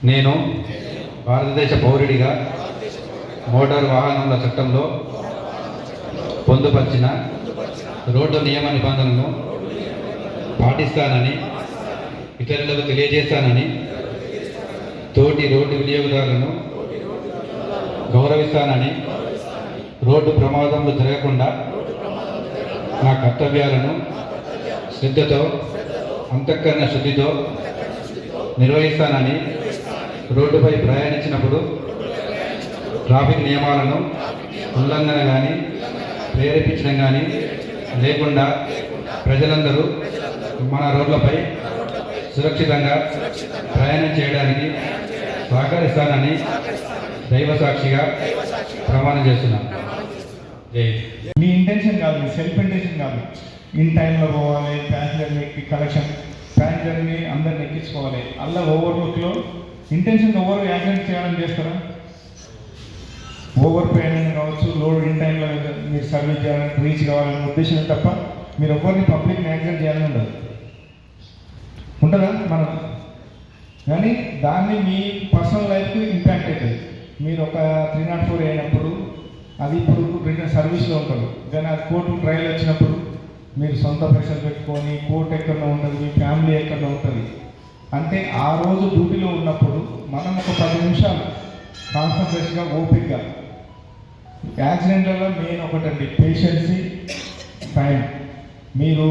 నేను భారతదేశ పౌరుడిగా మోటారు వాహనాల చట్టంలో పొందుపరిచిన రోడ్డు నియమ నిబంధనలను పాటిస్తానని ఇతరులకు తెలియజేస్తానని, తోటి రోడ్డు వినియోగదారులను గౌరవిస్తానని, రోడ్డు ప్రమాదంలో జరగకుండా నా కర్తవ్యాలను శ్రద్ధతో అంతఃకరణ శుద్ధితో నిర్వహిస్తానని, రోడ్డుపై ప్రయాణించినప్పుడు ట్రాఫిక్ నియమాలను ఉల్లంఘన కానీ ప్రేరేపించడం కానీ లేకుండా ప్రజలందరూ మన రోడ్లపై సురక్షితంగా ప్రయాణం చేయడానికి సహకరిస్తానని దైవ సాక్షిగా ప్రమాణం చేస్తున్నాను. జై. మీ ఇంటెన్షన్ కాదు, మీ సెల్ఫ్ ఇంటెన్షన్ కాదు. ఇన్ టైంలో పోవాలి, ప్యాసింజర్ని కలెక్షన్, ప్యాసింజర్ని అందరిని ఎక్కించుకోవాలి. అలా ఓవర్లుక్లో ఇంటెన్షన్ ఓవర్ యాక్సిడెంట్ చేయాలని చేస్తారా? ఓవర్ ప్రయాణం కావచ్చు, లోడ్ ఇన్ టైంలో మీరు సర్వీస్ చేయాలని, రీచ్ కావాలనే ఉద్దేశం తప్ప మీరు ఎవరిని పబ్లిక్ని యాక్సిడెంట్ చేయాలని ఉండదు. ఉంటుందా మనం? కానీ దాన్ని మీ పర్సనల్ లైఫ్కి ఇంపాక్ట్ అవుతుంది. మీరు ఒక 304 అయినప్పుడు అది ఇప్పుడు రిటర్న్ సర్వీస్లో ఉంటారు. కానీ అది కోర్టు ట్రయల్ వచ్చినప్పుడు మీరు సొంత పైసలు పెట్టుకొని కోర్టు ఎక్కడో ఉంటుంది, మీ ఫ్యామిలీ ఎక్కడో ఉంటుంది. అంటే ఆ రోజు డ్యూటీలో ఉన్నప్పుడు మనం ఒక 10 నిమిషాలు కాన్సన్ట్రేషన్గా ఓపిక్గా, యాక్సిడెంట్లలో మెయిన్ ఒకటండి పేషెన్సీ, టైం. మీరు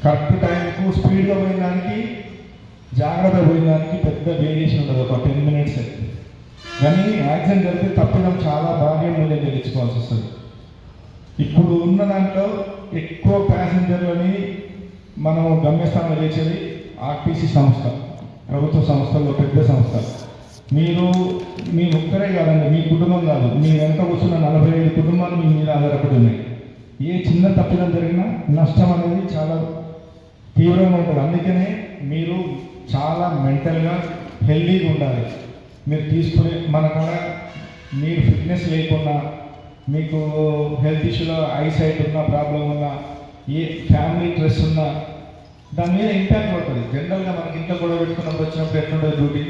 కరెక్ట్ టైంకు స్పీడ్గా పోయినానికి జాగ్రత్త పోయినానికి పెద్ద వేరియేషన్ ఉండదు, ఒక 10 మినిట్స్. కానీ యాక్సిడెంట్ జరిగితే తప్పిదం చాలా భారీ మూల్యం చెల్లించుకోవాల్సి వస్తుంది. ఇప్పుడు ఉన్న దాంట్లో ఎక్కువ ప్యాసింజర్లని మనం గమ్యస్థానంలో చేసేది ఆర్టీసీ సంస్థ, ప్రభుత్వ సంస్థల్లో పెద్ద సంస్థ. మీ ఒక్కరే కాదండి, మీ కుటుంబం కాదు, మీ వెనక కూర్చున్న 45 కుటుంబాలు మీ మీద ఆధారపడి ఉన్నాయి. ఏ చిన్న తప్పిదం జరిగినా నష్టం అనేది చాలా తీవ్రంగా ఉంటుంది. అందుకనే మీరు చాలా మెంటల్గా హెల్దీగా ఉండాలి. మీరు తీసుకునే మన కాడ మీరు ఫిట్నెస్ లేకున్నా, మీకు హెల్త్ ఇష్యూలో ఐసైట్ ఉన్న ప్రాబ్లం ఉన్నా, ఏ ఫ్యామిలీ స్ట్రెస్ ఉన్నా దాని మీద ఇంపాక్ట్ పడుతుంది. జనరల్గా మనకి ఇంట్లో గొడవ పెట్టుకున్నప్పుడు వచ్చినప్పుడు ఎట్లుంటుంది డ్యూటీ,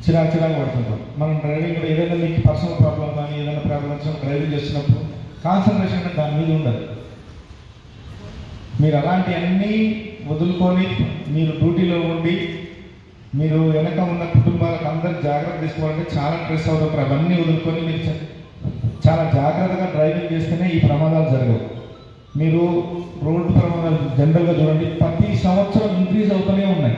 చిరాకు పడుతుంటాం. మనం డ్రైవింగ్ కూడా ఏదైనా మీకు పర్సనల్ ప్రాబ్లం కానీ ఏదైనా ప్రాబ్లం వచ్చినప్పుడు డ్రైవింగ్ చేస్తున్నప్పుడు కాన్సన్ట్రేషన్ దాని మీద ఉండదు. మీరు అలాంటివన్నీ వదులుకొని మీరు డ్యూటీలో ఉండి మీరు వెనక ఉన్న కుటుంబాలకు అందరికి జాగ్రత్త తీసుకోవాలంటే చాలా స్ట్రెస్ అవుతారు. అవన్నీ వదులుకొని మీరు చాలా జాగ్రత్తగా డ్రైవింగ్ చేస్తేనే ఈ ప్రమాదాలు జరగవు. మీరు రోడ్డు ప్రమాదాలు జనరల్గా చూడండి, ప్రతి సంవత్సరం ఇంక్రీజ్ అవుతూనే ఉన్నాయి.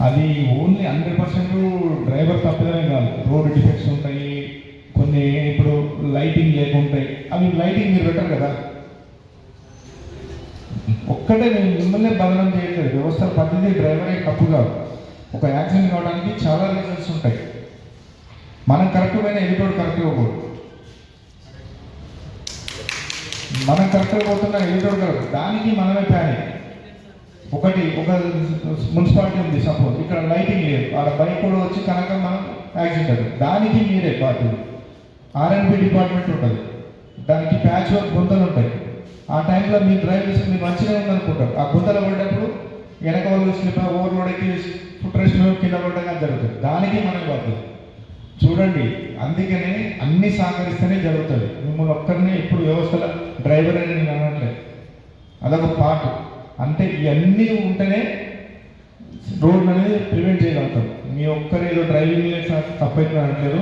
అది ఓన్లీ 100% డ్రైవర్ తప్పిదమే కాదు, రోడ్డు డిఫెక్ట్స్ ఉంటాయి, కొన్ని ఇప్పుడు లైటింగ్ లేకుంటాయి. అవి లైటింగ్ మీరు పెట్టరు కదా, ఒక్కటే నేను మిమ్మల్ని బదనం చేయట్లేదు. వ్యవస్థ పద్ధతి డ్రైవరే తప్పు కాదు. ఒక యాక్సిడెంట్ కావడానికి చాలా రీజన్స్ ఉంటాయి. మనం కరెక్ట్ పోయినా ఎదుటోడు కరెక్ట్గా పోదు, మనం కరెక్ట్గా పోతున్నా ఎదుటోడు కరెక్ట్, దానికి మనమే ప్యానిక్. ఒక మున్సిపాలిటీ ఉంది సపోజ్, ఇక్కడ లైటింగ్ లేదు, ఆడ బైక్ కూడా వచ్చి కనుక మనం యాక్సిడెంట్ అవుతుంది, దానికి మీరే బాధ్యులు. R&B డిపార్ట్మెంట్ ఉంటుంది, దానికి ప్యాచ్ వర్క్ గుంతలు ఉంటాయి. ఆ టైంలో మీరు డ్రైవ్ చేసి మీరు మంచిగా ఉందనుకుంటారు, ఆ గుంతలు పడ్డప్పుడు వెనక వాళ్ళు స్లిప్ ఓవర్లోడ్ ఎక్కి ఫుట్ రెస్ట్ కింద పడ్డగా జరుగుతుంది, దానికి మనం బాధ్యత. చూడండి, అందుకనే అన్ని సహకరిస్తేనే జరుగుతుంది. మిమ్మల్ని ఒక్కరిని ఇప్పుడు వ్యవస్థలో డ్రైవర్ అని నేను అనట్లేదు, అదొక పార్ట్. అంటే ఇవన్నీ ఉంటేనే రోడ్ అనేది ప్రివెంట్ చేయగలుగుతాం. మీ ఒక్కరు ఏదో డ్రైవింగ్ తప్పైతే అనట్లేదు,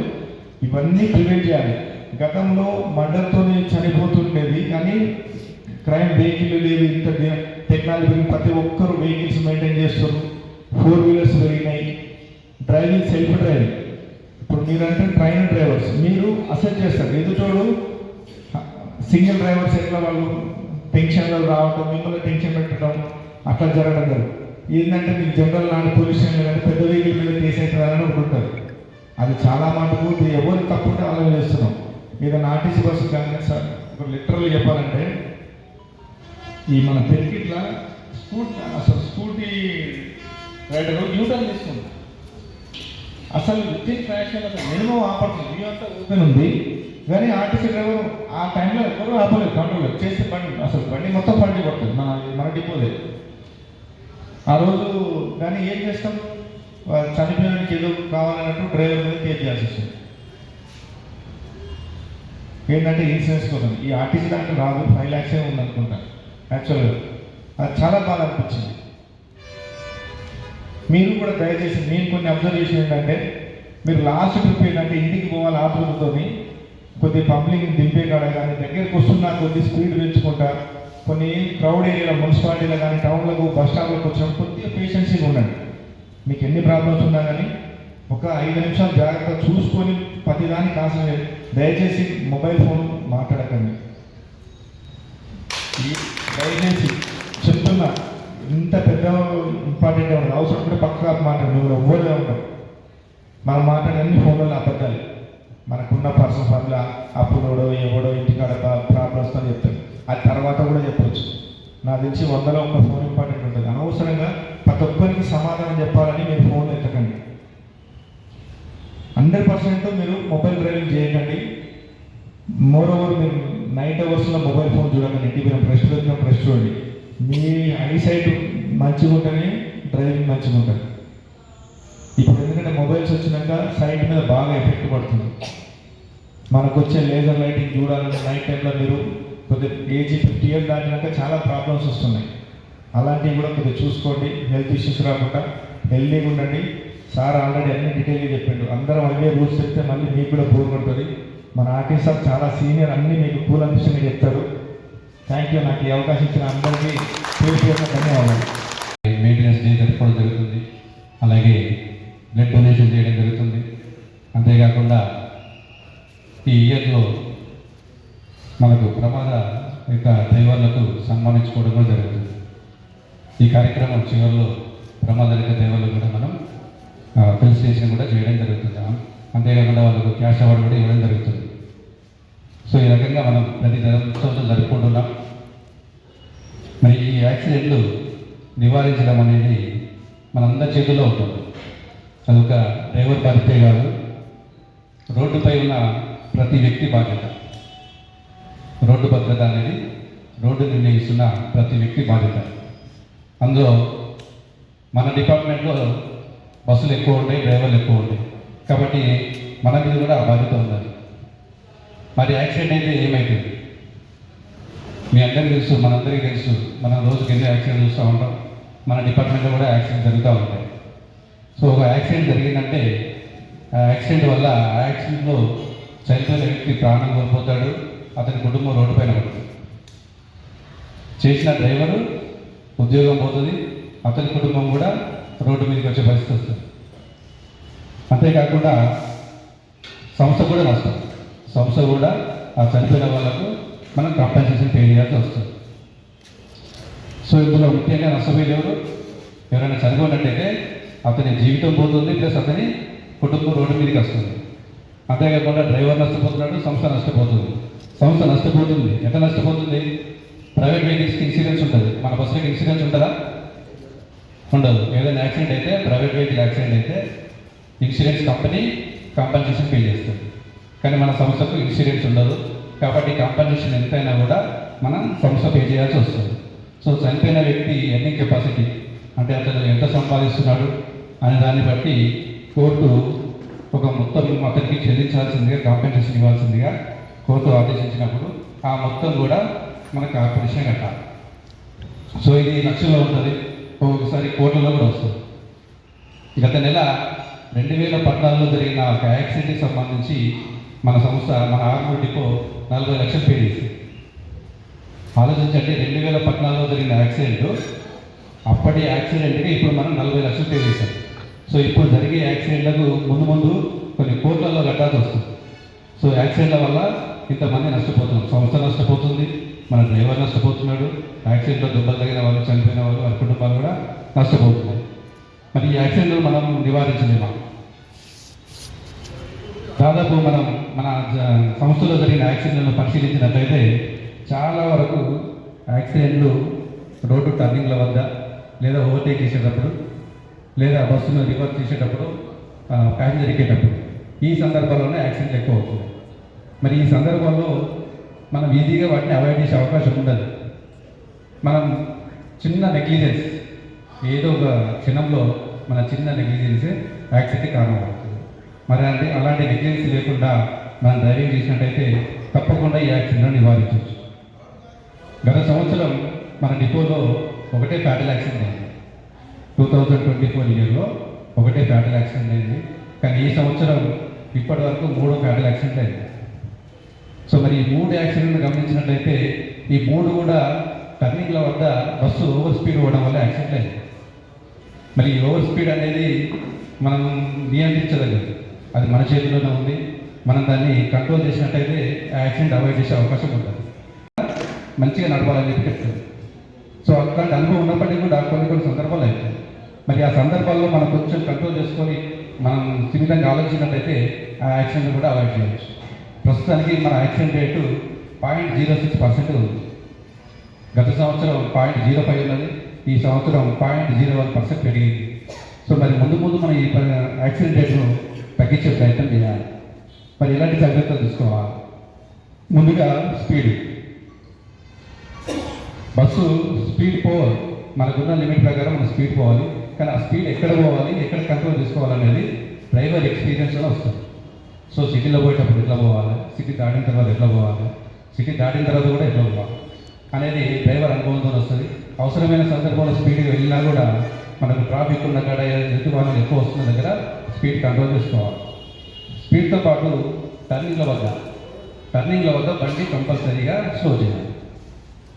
ఇవన్నీ ప్రివెంట్ చేయాలి. గతంలో మర్డర్తో చనిపోతుండేది, కానీ క్రైమ్ వెహికల్ లేదు, ఇంత టెక్నాలజీ ప్రతి ఒక్కరు వెహికల్స్ మెయింటైన్ చేస్తారు, 4 వీలర్స్ పెరిగినాయి, డ్రైవింగ్ సెల్ఫ్ డ్రైవింగ్. ఇప్పుడు మీరంటే ట్రైన్ డ్రైవర్స్, మీరు అసెస్ చేస్తారు. ఎదుటోడు సింగిల్ డ్రైవర్స్ ఎట్లా వాళ్ళు టెన్షన్లో రావటం, మిమ్మల్ని టెన్షన్ పెట్టడం, అట్లా జరగడం జరుగుతుంది. ఏంటంటే మీకు జనరల్ నాడు పోలీస్ స్టేషన్ లేదంటే పెద్ద వెహికల్ మీద కేసు అవుతుందని ఉంటుంది. అది చాలా మటుకు ఎవరు తప్పుంటే ఆలోచన చేస్తున్నాం. ఏదైనా ఆర్టీసీ బస్సు కానీ సార్ ఒక లిటరల్గా చెప్పాలంటే, ఈ మన పెరిగిట్లా స్కూటీ రైడర్ యూటర్న్ తీసుకుంది, అసలు విత్ ఫ్యాషన్ అసలు మినిమం ఆపడుతుంది, వ్యూ అంతా ఓపెన్ ఉంది. కానీ ఆర్టీసీ డ్రైవర్ ఆ టైంలో ఎవరు ఆపలేదు, కంట్రోల్ చేస్తే బండి అసలు బండి మొత్తం పండి పడుతుంది మన డిపోదే. ఆ రోజు కానీ ఏం చేస్తాం, చనిపోయినకి ఏదో కావాలన్నట్టు డ్రైవర్ మీద కేర్ చేయాల్సి వస్తుంది. ఏంటంటే ఇన్సూరెన్స్ కోసం ఈ ఆర్టీసీ దాంట్లో రాదు, 5 lakhs ఉంది అనుకుంటా యాక్చువల్గా. అది చాలా బాగా అనిపించింది. మీరు కూడా దయచేసి నేను కొన్ని అబ్జర్వ్ చేసి ఏంటంటే, మీరు లాస్ట్ ట్రిప్ ఏంటంటే ఇంటికి పోవాలి ఆతృతతోని, కొద్ది పబ్లిక్ దింపే కాడ కానీ దగ్గరికి వస్తున్నా కొద్ది స్పీడ్ పెంచుకుంటా, కొన్ని క్రౌడ్ ఏరియాలో మున్సిపాలిటీలో కానీ టౌన్లకు బస్ స్టాప్లకు వచ్చినప్పుడు కొద్దిగా పేషెన్సీగా ఉండండి. మీకు ఎన్ని ప్రాబ్లమ్స్ ఉన్నా కానీ ఒక 5 నిమిషాలు జాగ్రత్త చూసుకొని ప్రతిదాన్ని కాన్సన్ట్రేట్. దయచేసి మొబైల్ ఫోన్ మాట్లాడకండి. దయచేసి చెప్తున్నా, ఇంత పెద్ద ఇంపార్టెంట్గా ఉండదు. అవసరం కూడా పక్కగా మాట్లాడు, నువ్వు ఎవ్వరుగా ఉండవు. మనం మాట్లాడే అన్ని ఫోన్లలో అబద్ధాలు. మనకున్న పర్సనల్ పనుల అప్పుడోడో ఎవడో ఇంటికాడ ప్రాబ్లమ్స్ అని చెప్తాడు. అది తర్వాత కూడా చెప్పవచ్చు. నాకు తెలిసి 100లో ఒక ఫోన్ ఇంపార్టెంట్ ఉంటుంది. అనవసరంగా ప్రతి ఒక్కరికి సమాధానం చెప్పాలని మీరు ఫోన్ ఎత్తకండి. 100% మీరు మొబైల్ డ్రైవింగ్ చేయకండి. మోర్ ఓవర్ మీరు నైట్ అవర్స్లో మొబైల్ ఫోన్ చూడకండి. ఇంటికి ప్రెస్ పెట్టిన ప్రెస్ చూడండి. మీ ఐసైట్ మంచిగా ఉంటేనే డ్రైవింగ్ మంచిగా ఉంటుంది. ఇప్పుడు ఎందుకంటే మొబైల్స్ వచ్చినాక సైట్ మీద బాగా ఎఫెక్ట్ పడుతుంది. మనకు వచ్చే లేజర్ లైటింగ్ చూడాలంటే నైట్ టైంలో మీరు కొద్దిగా ఏజ్ 50 years దాటినాక చాలా ప్రాబ్లమ్స్ వస్తున్నాయి. అలాంటివి కూడా కొద్దిగా చూసుకోండి. హెల్త్ ఇష్యూస్ రాకుండా హెల్తీగా ఉండండి. సార్ ఆల్రెడీ అన్ని డీటెయిల్గా చెప్పిండు. అందరం అవే రూల్స్ చెప్తే మళ్ళీ మీకు కూడా బోర్ పడుతుంది. మన ఆర్టీసీ సార్ చాలా సీనియర్, అన్నీ మీకు కూల్ అనిపిస్తుంది చెప్తారు. Thank you. నాకు ఈ అవకాశం ఇచ్చిన అందరికీ పేరు ధన్యవాదాలు. మెయింటెనెన్స్ డే జరుపుకోవడం జరుగుతుంది. అలాగే బ్లడ్ డొనేషన్ చేయడం జరుగుతుంది. అంతేకాకుండా ఈ ఇయర్లో మనకు ప్రమాద డ్రైవర్లకు సన్మానించుకోవడం కూడా జరుగుతుంది. ఈ కార్యక్రమం చివరిలో ప్రమాదరహిత డ్రైవర్లు కూడా మనం ఫెలిసిటేషన్ కూడా చేయడం జరుగుతుంది. అంతేకాకుండా వాళ్ళకు క్యాష్ అవార్డు కూడా ఇవ్వడం జరుగుతుంది. సో ఈ రకంగా మనం ప్రతి సంవత్సరం జరుపుకుంటున్నాం. మరి ఈ యాక్సిడెంట్లు నివారించడం అనేది మనందరి చేతుల్లో ఉంటుంది. అదొక డ్రైవర్ బాధ్యతే కాదు, రోడ్డుపై ఉన్న ప్రతి వ్యక్తి బాధ్యత. రోడ్డు భద్రత అనేది రోడ్డు నిర్ణయిస్తున్న ప్రతి వ్యక్తి బాధ్యత. అందులో మన డిపార్ట్మెంట్లో బస్సులు ఎక్కువ ఉంటాయి, డ్రైవర్లు ఎక్కువ ఉంటాయి. కాబట్టి మన మీద కూడా ఆ బాధ్యత ఉన్నది. మరి యాక్సిడెంట్ అయితే ఏమవుతుంది? మీ అందరికీ తెలుసు, మనందరికీ తెలుసు. మనం రోజుకి ఎన్ని యాక్సిడెంట్ చూస్తూ ఉంటాం. మన డిపార్ట్మెంట్లో కూడా యాక్సిడెంట్ జరుగుతూ ఉంటాయి. సో ఒక యాక్సిడెంట్ జరిగిందంటే ఆ యాక్సిడెంట్ వల్ల ఆ యాక్సిడెంట్లో చనిపోయిన వ్యక్తి ప్రాణం కోల్పోతాడు, అతని కుటుంబం రోడ్డు పైన పడుతుంది. చేసిన డ్రైవరు ఉద్యోగం పోతుంది, అతని కుటుంబం కూడా రోడ్డు మీదకి వచ్చే పరిస్థితి వస్తుంది. అంతేకాకుండా సంస్థ కూడా నష్టం. సంస్థ కూడా ఆ చనిపోయిన వాళ్ళకు మనం కాంపెన్సేషన్ పే చేయాల్సి వస్తుంది. సో ఇందులో ముఖ్యంగా నష్టపోయేది ఎవరు? ఎవరైనా చనిపోయినట్టయితే అతని జీవితం పోతుంది, ప్లస్ అతని కుటుంబం రోడ్డు మీదకి వస్తుంది. అంతేకాకుండా డ్రైవర్ నష్టపోతున్నాడు, సంస్థ నష్టపోతుంది. సంస్థ నష్టపోతుంది. ఎంత నష్టపోతుంది? ప్రైవేట్ వెహికల్స్కి ఇన్సూరెన్స్ ఉంటుంది, మన బస్సులకి ఇన్సూరెన్స్ ఉంటుందా? ఉండదు. ఏదైనా యాక్సిడెంట్ అయితే, ప్రైవేట్ వెహికల్ యాక్సిడెంట్ అయితే ఇన్సూరెన్స్ కంపెనీ కాంపెన్సేషన్ పే చేస్తుంది. కానీ మన సంస్థకు ఇన్సూరెన్స్ ఉండదు. కాబట్టి కాంపెన్సేషన్ ఎంతైనా కూడా మనం సంస్థ పే చేయాల్సి వస్తుంది. సో చనిపోయిన వ్యక్తి ఎర్నింగ్ కెపాసిటీ అంటే అతను ఎంత సంపాదిస్తున్నాడు అనే దాన్ని బట్టి కోర్టు ఒక మొత్తం అతనికి చెల్లించాల్సిందిగా, కాంపెన్సేషన్ ఇవ్వాల్సిందిగా కోర్టు ఆదేశించినప్పుడు ఆ మొత్తం కూడా మన కార్పొరేషన్ కట్టాలి. సో ఇది లక్షల్లో ఉంటుంది, ఒక్కొక్కసారి కోట్లలో కూడా వస్తుంది. గత నెల 2014లో జరిగిన ఒక యాక్సిడెంట్కి సంబంధించి మన సంస్థ, మన ఆర్మూర్ డిపో 40 లక్షలు పే చేసింది. ఆలోచించండి, 2014లో జరిగిన యాక్సిడెంట్, అప్పటి యాక్సిడెంట్కి ఇప్పుడు మనం 40 లక్షలు పే చేశాం. సో ఇప్పుడు జరిగే యాక్సిడెంట్లకు ముందు కొన్ని కోట్లలో కట్టాల్సి వస్తుంది. సో యాక్సిడెంట్ల వల్ల ఇంతమంది నష్టపోతున్నాం. సంస్థ నష్టపోతుంది, మన డ్రైవర్ నష్టపోతున్నాడు, యాక్సిడెంట్లో దెబ్బలు తగిన వాళ్ళు, చనిపోయిన వాళ్ళు, వారి కుటుంబాలు కూడా నష్టపోతున్నాయి. మరి ఈ యాక్సిడెంట్లు మనం నివారించలేమా? దాదాపు మనం మన సంస్థలో జరిగిన యాక్సిడెంట్లను పరిశీలించినట్లయితే చాలా వరకు యాక్సిడెంట్లు రోడ్డు టర్నింగ్ల వద్ద, లేదా ఓవర్టేక్ చేసేటప్పుడు, లేదా బస్సును రివర్స్ చేసేటప్పుడు, ప్యాసింజర్ ఎక్కేటప్పుడు, ఈ సందర్భాల్లోనే యాక్సిడెంట్లు ఎక్కువ అవుతుంది. మరి ఈ సందర్భంలో మనం ఈజీగా వాటిని అవాయిడ్ చేసే అవకాశం ఉండదు. మనం చిన్న నెగ్లిజెన్స్, ఏదో ఒక క్షణంలో మన చిన్న నెగ్లిజెన్సే యాక్సిడెంట్కి కారణం అవుతుంది. మరి అలాంటి నెగ్లిజెన్స్ లేకుండా మనం డ్రైవింగ్ చేసినట్టయితే తప్పకుండా ఈ యాక్సిడెంట్ను నివారించవచ్చు. గత సంవత్సరం మన డిపోలో ఒకటే ఫ్యాటల్ యాక్సిడెంట్ అయింది. 2024 ఇయర్లో ఒకటే ఫ్యాటల్ యాక్సిడెంట్ అయింది. కానీ ఈ సంవత్సరం ఇప్పటి వరకు 3 ఫ్యాటల్ యాక్సిడెంట్ అయింది. సో మరి ఈ 3 యాక్సిడెంట్లు గమనించినట్లయితే ఈ 3 కూడా టర్నింగ్ల వద్ద బస్సు ఓవర్ స్పీడ్ అవ్వడం వల్ల యాక్సిడెంట్ అయింది. మరి ఈ ఓవర్ స్పీడ్ అనేది మనం నియంత్రించదగ్గది, అది మన చేతిలోనే ఉంది. మనం దాన్ని కంట్రోల్ చేసినట్టయితే ఆ యాక్సిడెంట్ అవాయిడ్ చేసే అవకాశం ఉంటుంది. మంచిగా నడపాలని చెప్పి చెప్తుంది. సో అట్లాంటి అనుభవం ఉన్నప్పటికీ కూడా కొన్ని సందర్భాలు అవుతాయి. మరి ఆ సందర్భాల్లో మనం కొంచెం కంట్రోల్ చేసుకొని మనం సున్నితంగా ఆలోచించినట్టయితే ఆ యాక్సిడెంట్ కూడా అవాయిడ్ చేయవచ్చు. ప్రస్తుతానికి మన యాక్సిడెంట్ రేటు 0.06% ఉంది. గత సంవత్సరం 0.05 ఉన్నది, ఈ సంవత్సరం 0.01% పెరిగింది. సో మరి ముందు మనం ఈ యాక్సిడెంట్ రేటును తగ్గించే ప్రయత్నం చేయాలి. మరి ఎలాంటి జాగ్రత్తలు తీసుకోవాలి? ముందుగా స్పీడ్. బస్సు స్పీడ్ పోవాలి, మనకున్న లిమిట్ ప్రకారం మనం స్పీడ్ పోవాలి. కానీ ఆ స్పీడ్ ఎక్కడ పోవాలి, ఎక్కడ కంట్రోల్ చేసుకోవాలనేది డ్రైవర్ ఎక్స్పీరియన్స్లో వస్తుంది. సో సిటీలో పోయేటప్పుడు ఎట్లా పోవాలి, సిటీ దాటిన తర్వాత ఎట్లా పోవాలి, సిటీ దాటిన తర్వాత కూడా ఎట్లా పోవాలి అనేది డ్రైవర్ అనుభవంతో వస్తుంది. అవసరమైన సందర్భంలో స్పీడ్గా వెళ్ళినా కూడా మనకు ట్రాఫిక్ ఉన్న కాడ ఎదుటి వాహనాలు ఎక్కువ వస్తున్న దగ్గర స్పీడ్ కంట్రోల్ చేసుకోవాలి. స్పీడ్తో పాటు టర్నింగ్ల వద్ద బండి కంపల్సరీగా స్లో చేయాలి.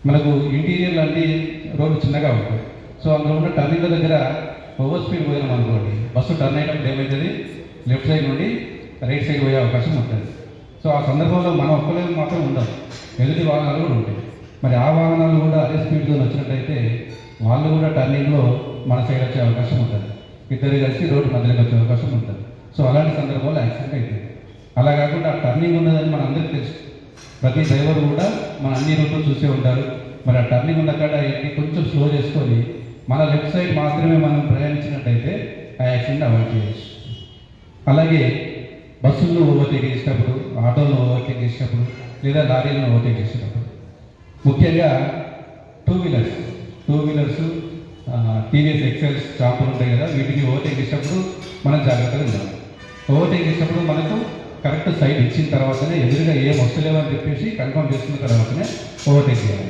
మనకు ఇంటీరియర్ లాంటి రోడ్డు చిన్నగా ఉంటుంది. సో అందులో ఉన్న టర్నింగ్ల దగ్గర ఓవర్ స్పీడ్ పోయినాం అనుకోండి, బస్సు టర్న్ అయ్యేటప్పుడు ఏమవుతుంది, లెఫ్ట్ సైడ్ నుండి రైట్ సైడ్ పోయే అవకాశం ఉంటుంది. సో ఆ సందర్భంలో మనం ఒక్కలేదు మాత్రం ఉండదు, ఎదుటి వాహనాలు కూడా ఉంటాయి. మరి ఆ వాహనాలు కూడా అదే స్పీడ్తో వచ్చినట్టయితే వాళ్ళు కూడా టర్నింగ్లో మన సైడ్ వచ్చే అవకాశం ఉంటుంది. ఇద్దరు కలిసి రోడ్డు మధ్యలోకి వచ్చే అవకాశం ఉంటుంది. సో అలాంటి సందర్భంలో యాక్సిడెంట్ అవుతుంది. అలా కాకుండా ఆ టర్నింగ్ ఉన్నదని మన అందరికీ తెలుసు. ప్రతి డ్రైవర్ కూడా మన అన్ని రూట్లు చూసే ఉంటారు. మరి ఆ టర్నింగ్ ఉన్న కాడ కొంచెం స్లో చేసుకొని మన లెఫ్ట్ సైడ్ మాత్రమే మనం ప్రయాణించినట్టయితే ఆ యాక్సిడెంట్ అవాయిడ్ చేయవచ్చు. అలాగే బస్సులను ఓవర్టేక్ చేసేటప్పుడు, ఆటోలను ఓవర్టేక్ చేసేటప్పుడు, లేదా లారీలను ఓవర్టేక్ చేసేటప్పుడు, ముఖ్యంగా టూ వీలర్స్ టీవీఎస్ ఎక్సెల్స్ చాంపులు ఉంటాయి కదా, వీటిని ఓవర్టేక్ చేసేటప్పుడు మనం జాగ్రత్తగా ఉండాలి. ఓవర్టేక్ చేసేటప్పుడు మనకు కరెక్ట్ సైడ్ ఇచ్చిన తర్వాతనే ఎదురుగా ఏం వస్తలేవని చెప్పేసి కన్ఫర్మ్ చేసుకున్న తర్వాతనే ఓవర్టేక్ చేయాలి.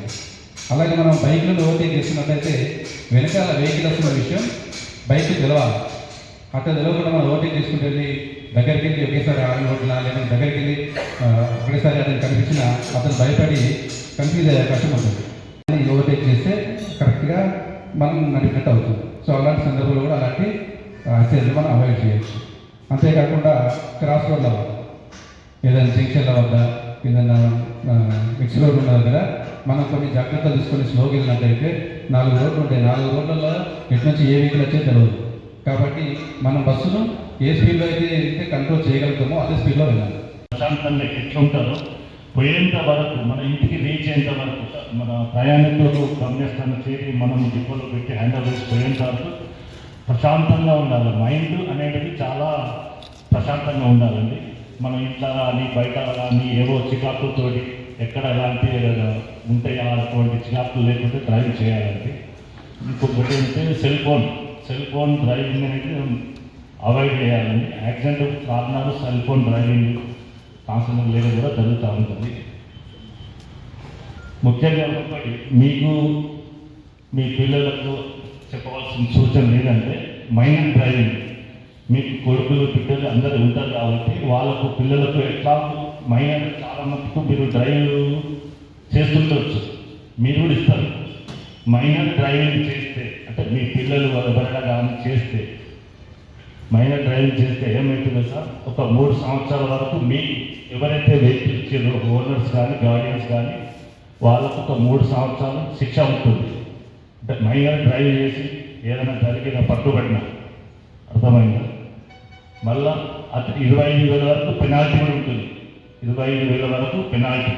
అలాగే మనం బైక్లను ఓవర్టేక్ చేస్తున్నట్టయితే వెనకాల వెహికల్ వస్తున్న విషయం బైక్ తెలవాలి. అట్లా తెలవకుండా మనం ఓవర్టేక్ చేసుకుంటే వెళ్ళి దగ్గరికి వెళ్ళి ఒకేసారి 6 రోడ్ల లేదా దగ్గరికి వెళ్ళి ఒకటేసారి అతను కనిపించిన అతను భయపడి కన్ఫ్యూజ్ అయ్యే అవకాశం ఉంటుంది. ఓవర్టేక్ చేస్తే కరెక్ట్గా మనం నడిపినట్టు అవుతుంది. సో అలాంటి సందర్భంలో కూడా అలాంటి యాక్సిడెంట్లు మనం అవాయిడ్ చేయొచ్చు. అంతేకాకుండా క్రాస్ రోడ్ల వద్ద, ఏదైనా జంక్షన్ల వద్ద, ఏదైనా మిక్స్ రోడ్లు ఉన్న దగ్గర మనం కొన్ని జాగ్రత్తలు తీసుకొని స్లోకి వెళ్ళినట్టయితే 4 రోడ్లు ఉంటాయి. 4 రోడ్లలో ఎటు నుంచి ఏ వెహికల్ వచ్చే తెలియదు. కాబట్టి మనం బస్సును ఏ స్పీడ్లో అయితే కంట్రోల్ చేయగలుగుతామో అదే స్పీడ్లో వెళ్ళాలి. ప్రశాంతంగా ఎట్లుంటారో పోయేంత వరకు, మన ఇంటికి రీచ్ అయ్యేంత వరకు, మన ప్రయాణికులు గమ్యస్థానం చేరి మనం డిపోలో పెట్టి హ్యాండ్ ఓవర్ చేసి పోయేంత వరకు ప్రశాంతంగా ఉండాలి. మైండ్ అనేది చాలా ప్రశాంతంగా ఉండాలండి. మనం ఇంట్లో కానీ బయట కానీ ఏవో చికాకులతో ఎక్కడ ఎలాంటి ఉంటాయో అటువంటి చికాకులు లేకుంటే డ్రైవ్ చేయాలండి. ఇంకొకటి ఏంటంటే సెల్ ఫోన్ డ్రైవింగ్ అనేది అవాయిడ్ చేయాలండి. యాక్సిడెంట్ కారణాలు సెల్ ఫోన్ డ్రైవింగ్ కాన్సన్ట్రేట్ లేక కూడా జరుగుతూ ఉంటుంది. ముఖ్యంగా ఒకటి మీకు మీ పిల్లలకు చెప్పవలసిన సూచన ఏంటంటే మైనర్ డ్రైవింగ్. మీకు కొడుకులు బిడ్డలు అందరూ ఉంటారు కాబట్టి వాళ్ళకు పిల్లలకు ఎట్లా మైనర్ చాలా మటుకు మీరు డ్రైవ్ చేస్తుండవచ్చు, మీరు కూడా ఇస్తారు. మైనర్ డ్రైవింగ్ చేస్తే అంటే మీ పిల్లలు ఎవరైనా కానీ చేస్తే మైనర్ డ్రైవింగ్ చేస్తే ఏమవుతుందో సార్, ఒక 3 సంవత్సరాల వరకు మీ ఎవరైతే వెహికల్ ఇచ్చారో ఓనర్స్ కానీ గార్డియన్స్ కానీ వాళ్ళకు ఒక 3 సంవత్సరాలు శిక్ష ఉంటుంది. అంటే మైనర్ డ్రైవ్ చేసి ఏదైనా జరిగిన పట్టుబడిన అర్థమైందా. మళ్ళా అతను 25,000 వరకు పెనాల్టీ కూడా ఉంటుంది. 25,000 వరకు పెనాల్టీ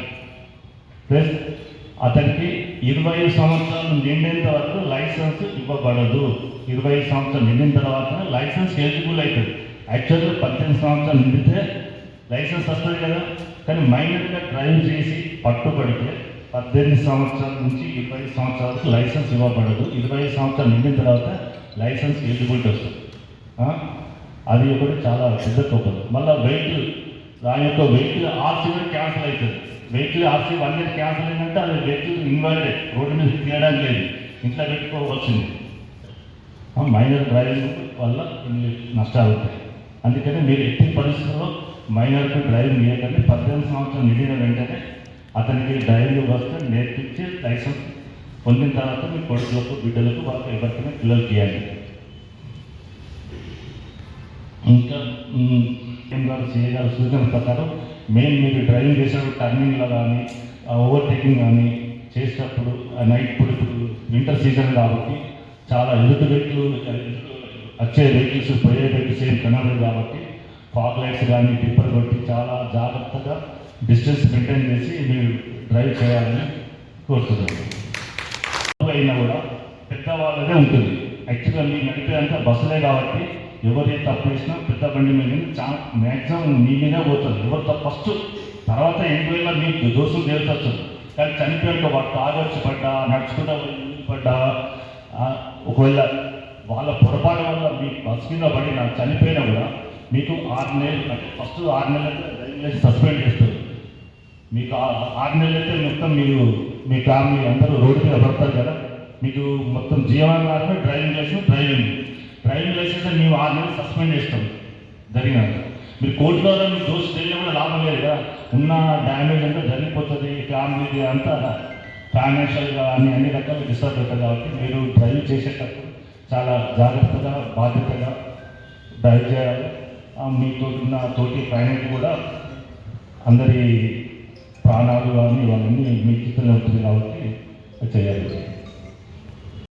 ప్లస్ అతనికి 25 సంవత్సరాలు నిండేంత వరకు లైసెన్స్ ఇవ్వబడదు. 25 సంవత్సరాలు నిండిన తర్వాత లైసెన్స్ ఎలిజిబుల్ అవుతుంది. యాక్చువల్గా 18 సంవత్సరాలు నిండితే లైసెన్స్ వస్తుంది కదా, కానీ మైనర్గా డ్రైవ్ చేసి పట్టుబడితే 18 సంవత్సరాల నుంచి 20 సంవత్సరాలకు లైసెన్స్ ఇవ్వబడదు. 20 సంవత్సరాలు నిండిన తర్వాత లైసెన్స్ ఎలిజిబిలిటీ వస్తుంది. అది ఒకటి చాలా పెద్ద తోపదు. మళ్ళీ వెహికల్, దాని యొక్క వెహికల్ ఆర్సీ కూడా క్యాన్సిల్ అవుతుంది. వెహికల్ ఆర్సీ 1 ఇయర్ క్యాన్సిల్ అయిందంటే అది వెహికల్ ఇన్వాలిడ్, రోడ్డు మీద తీయడానికి లేదు, ఇంట్లో పెట్టుకోవాల్సింది. మైనర్ డ్రైవింగ్ వల్ల ఇన్ని నష్టాలు అవుతాయి. అందుకని మీరు ఎట్టి పరిస్థితుల్లో మైనర్కి డ్రైవింగ్ చేయకండి. 18 సంవత్సరాలు నిండిన వెంటనే అతనికి డ్రైవింగ్ వస్తే నేర్పించి లైసెన్స్ పొందిన తర్వాత మీ కొడుకులకు, బిడ్డలకు, వాళ్ళకి ఎవరికైనా పిల్లలకి ఇవ్వాలి. ఇంకా ఏం గారు చేయగల సూచన ప్రకారం మీరు డ్రైవింగ్ చేసేటప్పుడు టర్నింగ్లో కానీ ఓవర్టేకింగ్ కానీ చేసేటప్పుడు నైట్ ఇప్పుడు వింటర్ సీజన్ కాబట్టి చాలా ఎదుటి వెహికల్ వచ్చే వెహికల్స్, పోయే వెహికల్స్ ఏం కనబడదు కాబట్టి ఫాగ్ లైట్స్ కానీ టిప్పర్ కొట్టి చాలా జాగ్రత్తగా డిస్టెన్స్ మెయింటైన్ చేసి మీరు డ్రైవ్ చేయాలని కోరుతున్నాను. అయినా కూడా పెద్దవాళ్ళదే ఉంటుంది. యాక్చువల్గా మీరు నడిపేదంతా బస్సులే కాబట్టి ఎవరు ఏ తప్పు చేసినా పెద్ద బండి మీద మ్యాక్సిమం మీ మీదే పోతుంది. ఎవరు తప్పు ఫస్ట్, తర్వాత ఎంక్వైరీలో మీకు దోషులు తేల్చవచ్చు. కానీ చనిపోయాక వాడు తాగొచ్చి పడ్డా, నడుచుకుంటా పడ్డా, ఒకవేళ వాళ్ళ పొరపాటు వల్ల మీ బస్సు కింద పడి చనిపోయినా కూడా మీకు 6 నెలలు, అంటే ఫస్ట్ 6 నెలలు డ్రైవింగ్ సస్పెండ్ చేస్తారు. మీకు 6 నెలలు అయితే మొత్తం మీరు మీ ఫ్యామిలీ అందరూ రోడ్డు మీద పడతారు కదా, మీకు మొత్తం జీవనాధారమే డ్రైవింగ్ లైసెన్స్ అని మేము 6 నెలలు సస్పెండ్ చేస్తాం జరిగినాక. మీరు కోర్టులో మీరు దోషి తెలియడం కూడా లాభం లేదు కదా, ఉన్న డ్యామేజ్ అంతా జరిగిపోతుంది, ఫ్యామిలీకి అంతా ఫైనాన్షియల్గా అన్ని రకాలు డిస్టర్బ్ అవుతుంది. కాబట్టి మీరు డ్రైవ్ చేసేటప్పుడు చాలా జాగ్రత్తగా, బాధ్యతగా డ్రైవ్ చేయాలి. మీతో ఉన్న తోటి ప్రయాణికులు కూడా అందరి ప్రాణాలు కానీ ఇవన్నీ మీ చేతుల్లో ఉంటుంది కాబట్టి